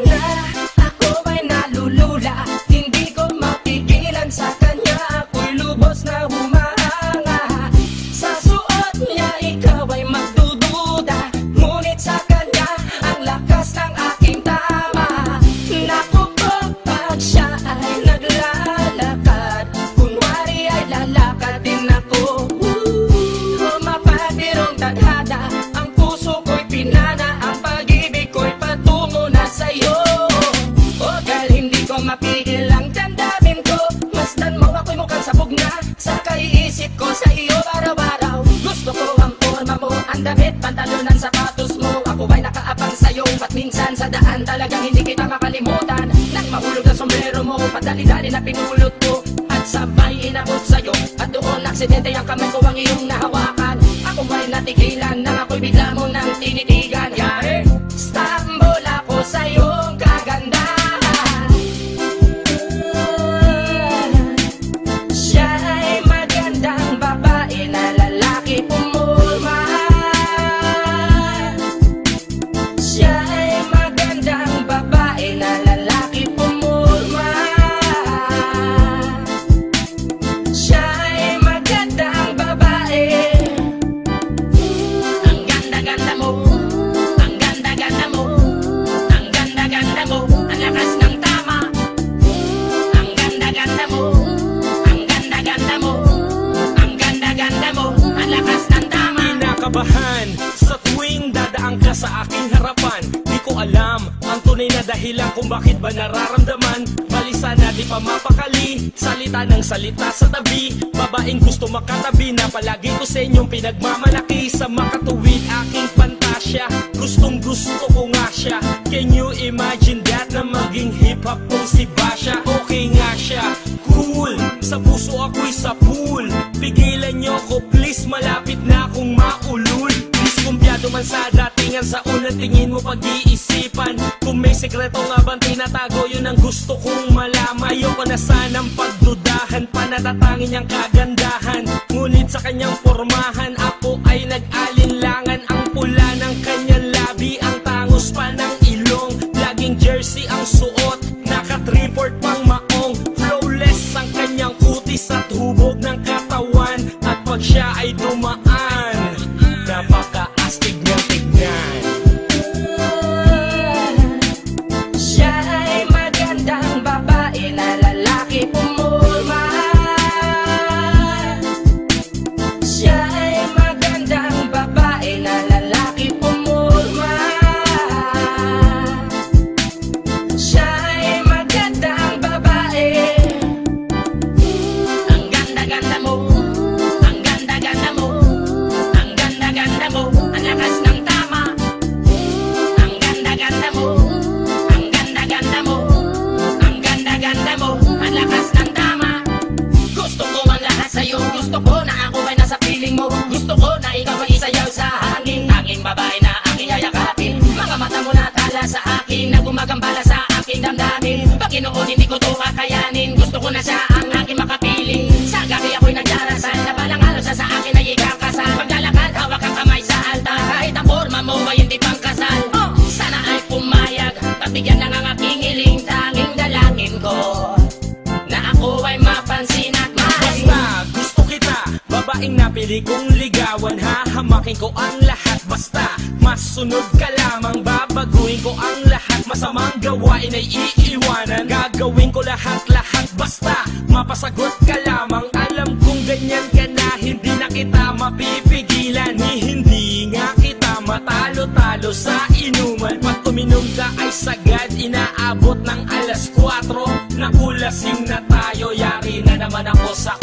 na, ako ay nalulula. Hindi ko mapigilan sa kanya, ako'y lubos na humahanga. Sa suot niya ikaw ay magdududa, ngunit sa kanya ang lakas ng aking tama. Naku po, pag siya ay naglalakad, kunwari ay lalakad din ako. Mapatirong tadhana, ang puso ko'y pinana, ang pag-ibig ko'y patungo na sa'yo. O dahil hindi ko mapigil ang damdamin ko, masdan mo ako'y mukhang sabog na sa kaiisip ko sa iyo araw-araw. Gusto ko ang forma mo, ang damit, pantalonan, sapatos mo. Ako ay nakaabang sa'yo, at minsan sa daan talagang hindi kita makalimutan. Nang mahulog ang sombrero mo, padali-dali na pinulot ko, at sabay inabot sa'yo. At doon aksidente ang kamay ko ang iyong nahawakan. Ako ay natigilan, nang ako'y bigla mo nang tinitigan. Yari, stambol ako sa iyong kagandahan. Siya ay magandang babae na lalaki pumulma. Siya ay magandang babae na lalaki pumulma. Siya ay magandang babae. Ang ganda-ganda mo, ang ganda-ganda mo, ang ganda-ganda mo, ang lakas ng tama. Ang ganda-ganda mo, ang ganda-ganda mo, ang ganda-ganda mo, ang lakas ng tama. Kinakabahan sa tuwing dadaan ka sa aking harapan. Di ko alam ang tunay na dahilan kung bakit ba nararamdaman. Balisa na di pa mapakali, salita ng salita sa tabi. Babaeng gusto makatabi na palagi ko sa inyong pinagmamalaki. Sa makatuwid aking pantasya, gustong gusto ko nga siya. Can you imagine that, na maging hip-hop kong si Basha? Okay nga siya, cool, sa puso ako'y sa pool. Pigilan nyo ko please, malapit na akong maulul. Diskumpiyado man sa datingan, sa unang tingin mo pag-iisipan. Kung may sekreto nga bang tinatago, yun ang gusto kong malaman. Ayoko na sanang pagdudahan, panatatangin niyang kagandahan. Ngunit sa kanyang pormahan, ako ay nag-alinlangan. Ang pula ng kanyang labi, ang tangos pa ng ilong. Laging jersey ang suot, naka-3-4 pang maong. Flawless ang kanyang kutis at hubog ng katawan. At pag siya ay dumaan, napaka-astig niyang tignan. Siya ay magandang babae na lalaki pumulma. Siya ay magandang babae na lalaki pumulma. Siya ay magandang babae. Ang ganda-ganda mo, ang ganda-ganda mo, ang ganda-ganda mo, ang lakas ng tama. Ang ganda-ganda mo, ang ganda-ganda mo, ang ganda-ganda mo, ang lakas ng tama. Gusto ko ang lahat sa'yo, gusto ko na ako ay nasa piling mo. Gusto ko na ikaw ay isayaw sa hangin, tanging babae na aking yayakapin. Mga mata mo na tala sa akin, na gumagambala sa aking damdamin. Paginoon hindi ko to kakayanin, gusto ko na siya ang aking makapiling. Sa gabi ako'y nagdarasal, na balang araw sa akin ay ikakasal. Paglalakad, hawak ang kamay sa altar, kahit ang forma mo ay hindi pang kasal. Sana ay pumayag, pagbigyan lang ang aking hiling. Tanging dalangin ko na ako ay mapansin at mahalin. Basta gusto kita, babaeng napili kong ligawan. Hahamakin ko ang lahat, basta masunod ka lamang. Babaguhin ko ang lahat, masamang gawain ay iiwanan. Gagawin ko lahat-lahat, basta mapasagot ka lamang. Alam kong ganyan ka na, hindi na kita mapipigilan. Hindi nga kita matalo-talo sa inuman. Pag uminom ka ay sagad, inaabot ng alas 4. Nakulasing na tayo, yari na naman ako sa